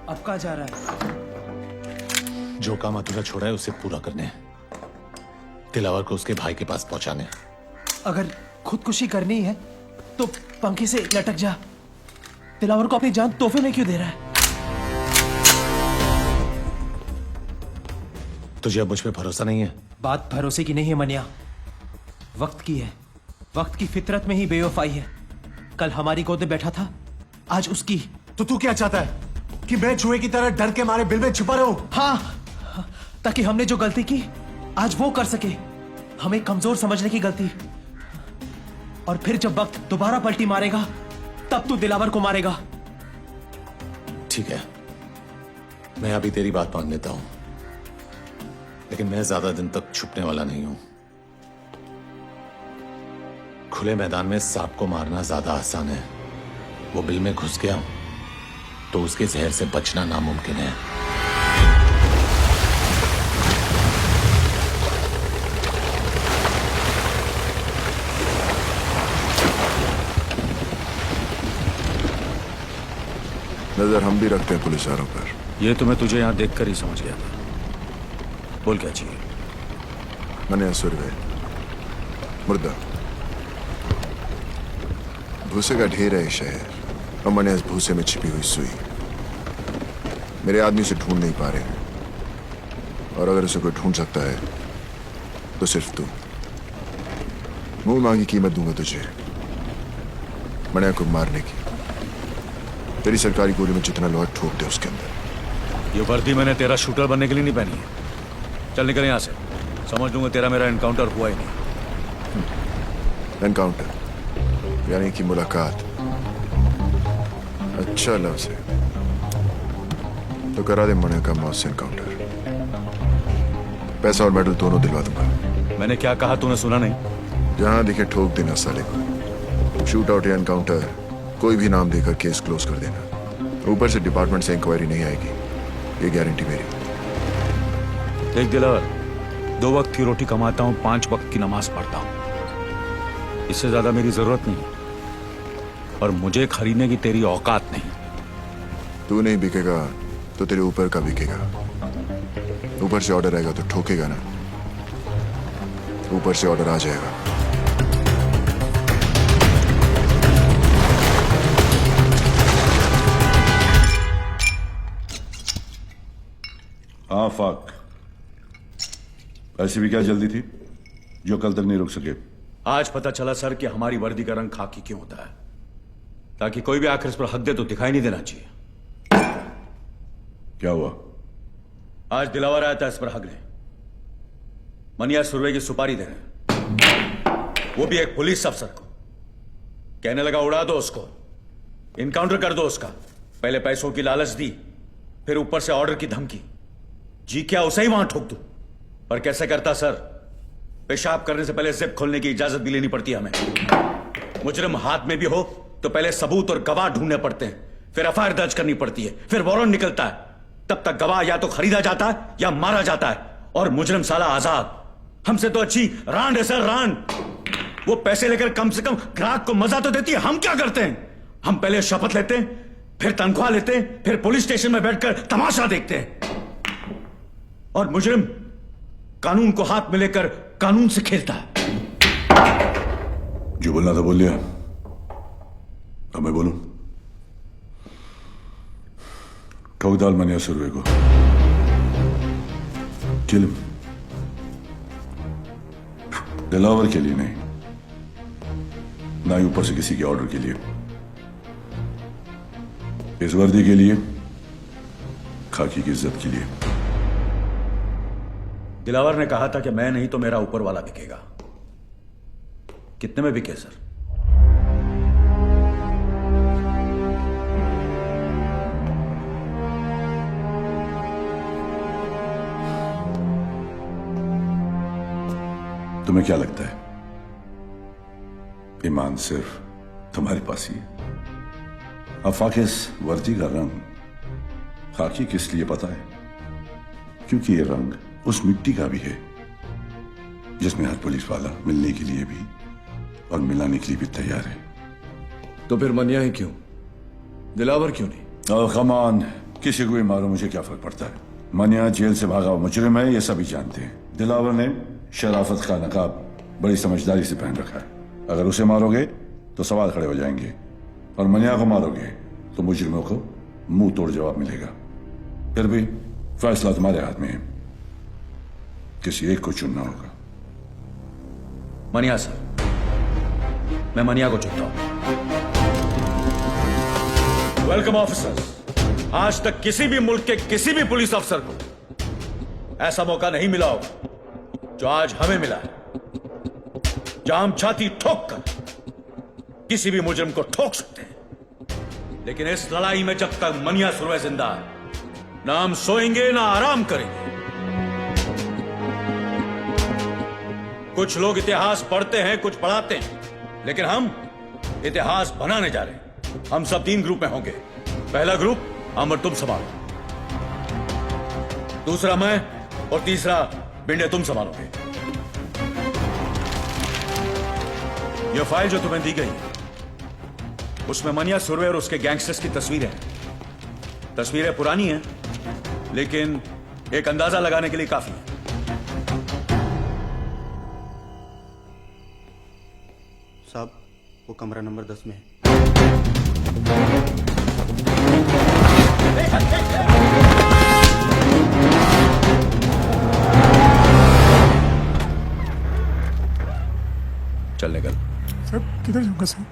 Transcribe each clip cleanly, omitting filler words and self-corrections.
अब कहाँ जा रहा है? जो काम अधूरा छोड़ा है उसे पूरा करने, दिलावर को उसके भाई के पास पहुंचाने। अगर खुदकुशी करनी है तो पंखे से लटक जा। दिलावर को अपनी जान तोहफे में क्यों दे रहा है? तुझे अब मुझ पे भरोसा नहीं है? बात भरोसे की नहीं है मनिया, वक्त की है। वक्त की फितरत में ही बेवफाई है। कल हमारी गोद में बैठा था, आज उसकी। तो तू क्या चाहता है कि मैं चूहे की तरह डर के मारे बिल में छुपा रहूं? हाँ, ताकि हमने जो गलती की आज वो कर सके। हमें कमजोर समझने की गलती। और फिर जब वक्त दोबारा पलटी मारेगा तब तू दिलावर को मारेगा। ठीक है, मैं अभी तेरी बात मान लेता हूं, लेकिन मैं ज्यादा दिन तक छुपने वाला नहीं हूं। खुले मैदान में सांप को मारना ज्यादा आसान है। वो बिल में घुस गया तो उसके जहर से बचना नामुमकिन है। नजर हम भी रखते हैं पुलिस वालों पर। ये तो मैं तुझे यहां देखकर ही समझ गया था। बोल क्या चाहिए? मनिया सुरवे, मुर्दा। भूसे का ढेर है शहर, और मनिया इस भूसे में छिपी हुई सुई। मेरे आदमी से ढूंढ नहीं पा रहे, और अगर उसे कोई ढूंढ सकता है तो सिर्फ तू। मुंह मांगी कीमत दूंगा तुझे मनिया को मारने की। तेरी सरकारी गोली में जितना लोहा ठोक दे उसके अंदर। ये वर्दी मैंने तेरा शूटर बनने के लिए नहीं पहनी है। चल निकल यहां से, समझ लूंगा तेरा मेरा एनकाउंटर हुआ ही नहीं। एनकाउंटर यानी कि मुलाकात। अच्छा लफ्ज़ है, तो करा दे मनिया का मौत से एनकाउंटर। पैसा और मेडल दोनों दिलवा दूंगा। मैंने क्या कहा तूने सुना नहीं? जहां दिखे ठोक देना साले को। शूट आउट या एनकाउंटर कोई भी नाम देकर केस क्लोज कर देना। ऊपर से डिपार्टमेंट से इंक्वायरी नहीं आएगी, ये गारंटी मेरी। देख दिलावर, 2 वक्त की रोटी कमाता हूं, 5 वक्त की नमाज पढ़ता हूं। इससे ज्यादा मेरी जरूरत नहीं, और मुझे खरीदने की तेरी औकात नहीं। तू नहीं बिकेगा तो तेरे ऊपर का बिकेगा। ऊपर से ऑर्डर आएगा तो ठोकेगा ना। ऊपर से ऑर्डर आ जाएगा। हाँ फाक, ऐसी भी क्या जल्दी थी जो कल तक नहीं रुक सके? आज पता चला सर कि हमारी वर्दी का रंग खाकी क्यों होता है, ताकि कोई भी आखिर इस पर हक दे तो दिखाई नहीं देना चाहिए। क्या हुआ? आज दिलावर आया था इस पर हकने। मनिया सुरवे की सुपारी दे रहे हैं, वो भी एक पुलिस अफसर को। कहने लगा उड़ा दो उसको, इनकाउंटर कर दो उसका। पहले पैसों की लालच दी, फिर ऊपर से ऑर्डर की धमकी। जी क्या उसे ही वहां ठोक दूं? पर कैसे करता सर? पेशाब करने से पहले जिप खोलने की इजाजत भी लेनी पड़ती है हमें। मुजरिम हाथ में भी हो तो पहले सबूत और गवाह ढूंढने पड़ते हैं, फिर एफआईआर दर्ज करनी पड़ती है, फिर वारंट निकलता है। तब तक गवाह या तो खरीदा जाता है या मारा जाता है, और मुजरिम साला आजाद। हमसे तो अच्छी रांड है सर, रांड। वो पैसे लेकर कम से कम ग्राहक को मजा तो देती है। हम क्या करते हैं? हम पहले शपथ लेते हैं, फिर तनख्वाह लेते हैं, फिर पुलिस स्टेशन में बैठकर तमाशा देखते हैं। और मुजरिम कानून को हाथ में लेकर कानून से खेलता है। जो बोलना था बोल लिया, अब मैं बोलूं? ठोक डाल मनिया सुरवे को, किल हिम। दिलावर के लिए नहीं, ना ही ऊपर से किसी के ऑर्डर के लिए। इस वर्दी के लिए, खाकी की इज्जत के लिए। दिलावर ने कहा था कि मैं नहीं तो मेरा ऊपर वाला बिकेगा। कितने में बिके सर? तुम्हें क्या लगता है ईमान सिर्फ तुम्हारे पास ही है? आफाक, इस वर्दी का रंग खाकी किस लिए पता है? क्योंकि ये रंग उस मिट्टी का भी है जिसमें हर पुलिस वाला मिलने के लिए भी और मिलाने के लिए भी तैयार है। तो फिर मनिया ही क्यों? दिलावर क्यों नहीं? कमान, किसी को भी मारो, मुझे क्या फर्क पड़ता है। मनिया जेल से भागा हुआ मुजरिम है, ये सभी जानते हैं। दिलावर ने शराफत का नकाब बड़ी समझदारी से पहन रखा है। अगर उसे मारोगे तो सवाल खड़े हो जाएंगे, और मनिया को मारोगे तो मुजरिमों को मुंह तोड़ जवाब मिलेगा। फिर भी फैसला तुम्हारे हाथ में है, किसी एक को चुनना होगा। मनिया सर, मैं मनिया को चुनता हूं। Welcome officers. आज तक किसी भी मुल्क के किसी भी पुलिस अफसर को ऐसा मौका नहीं मिला होगा जो आज हमें मिला है, जहां हम छाती ठोक कर किसी भी मुजरिम को ठोक सकते हैं। लेकिन इस लड़ाई में जब तक मनिया सुरवे जिंदा है, ना हम सोएंगे ना आराम करेंगे। कुछ लोग इतिहास पढ़ते हैं, कुछ पढ़ाते हैं, लेकिन हम इतिहास बनाने जा रहे हैं। हम सब 3 ग्रुप में होंगे। पहला ग्रुप अमर तुम संभालो, दूसरा मैं, और तीसरा बिंडे तुम संभालोगे। यह फाइल जो तुम्हें दी गई उसमें मनिया सुरवे और उसके गैंगस्टर्स की तस्वीरें हैं। तस्वीरें पुरानी हैं, लेकिन एक अंदाजा लगाने के लिए काफी है। साहब, वो कमरा नंबर 10 में है। चल निकल। साहब किधर जाऊंगा साहब?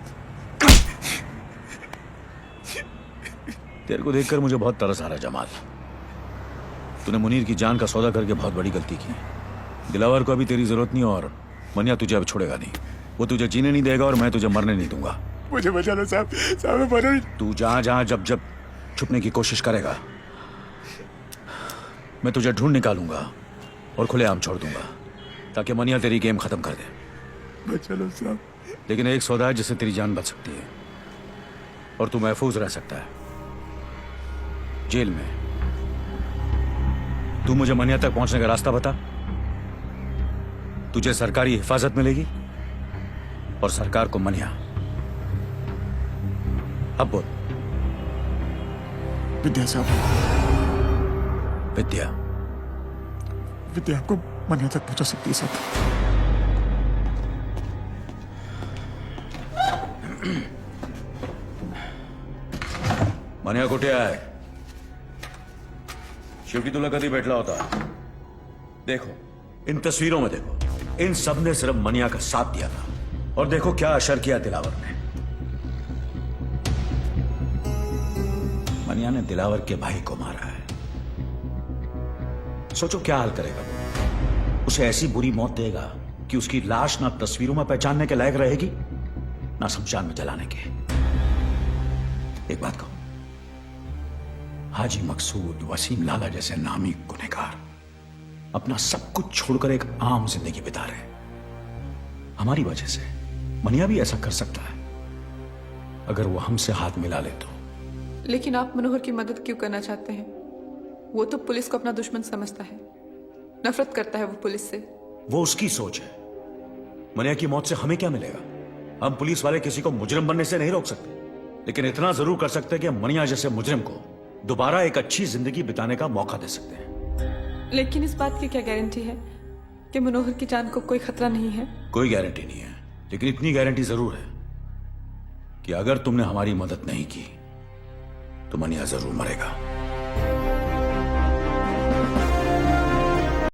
तेरे को देखकर मुझे बहुत तरस आ रहा है जमाल। तूने मुनीर की जान का सौदा करके बहुत बड़ी गलती की। दिलावर को अभी तेरी जरूरत नहीं, और मनिया तुझे अब छोड़ेगा नहीं। वो तुझे जीने नहीं देगा और मैं तुझे मरने नहीं दूंगा। मुझे बचा लो साहब, साहब मैं मर रही। तू जहां जहां जब जब छुपने की कोशिश करेगा, मैं तुझे ढूंढ निकालूंगा और खुलेआम छोड़ दूंगा, ताकि मनिया तेरी गेम खत्म कर दे। बचा लो साहब। लेकिन एक सौदा है जिससे तेरी जान बच सकती है और तू महफूज रह सकता है जेल में। तू मुझे मनिया तक पहुंचने का रास्ता बता। तुझे सरकारी हिफाजत मिलेगी और सरकार को मनिया। अब बोल। विद्या साहब, विद्या? विद्या आपको मनिया तक पहुंचा सकती है साहब। मनिया कुठे आहे? शेवटी तुला कधी भेटला होता? देखो, इन तस्वीरों में देखो, इन सब ने सिर्फ मनिया का साथ दिया था, और देखो क्या असर किया दिलावर ने। मनिया ने दिलावर के भाई को मारा है। सोचो क्या हाल करेगा वो। उसे ऐसी बुरी मौत देगा कि उसकी लाश ना तस्वीरों में पहचानने के लायक रहेगी, ना शमशान में जलाने के। एक बात कहूं, हाजी मकसूद, वसीम लाला जैसे नामी गुनहगार अपना सब कुछ छोड़कर एक आम जिंदगी बिता रहे हैं। हमारी वजह से मनिया भी ऐसा कर सकता है अगर वो हमसे हाथ मिला ले तो। लेकिन आप मनोहर की मदद क्यों करना चाहते हैं? वो तो पुलिस को अपना दुश्मन समझता है, नफरत करता है वो पुलिस से। वो उसकी सोच है। मनिया की मौत से हमें क्या मिलेगा? हम पुलिस वाले किसी को मुजरिम बनने से नहीं रोक सकते, लेकिन इतना जरूर कर सकते हैं कि मनिया जैसे मुजरिम को दोबारा एक अच्छी जिंदगी बिताने का मौका दे सकते हैं। लेकिन इस बात की क्या गारंटी है कि मनोहर की जान को कोई खतरा नहीं है? कोई गारंटी नहीं है, लेकिन इतनी गारंटी जरूर है कि अगर तुमने हमारी मदद नहीं की तो मनिया जरूर मरेगा।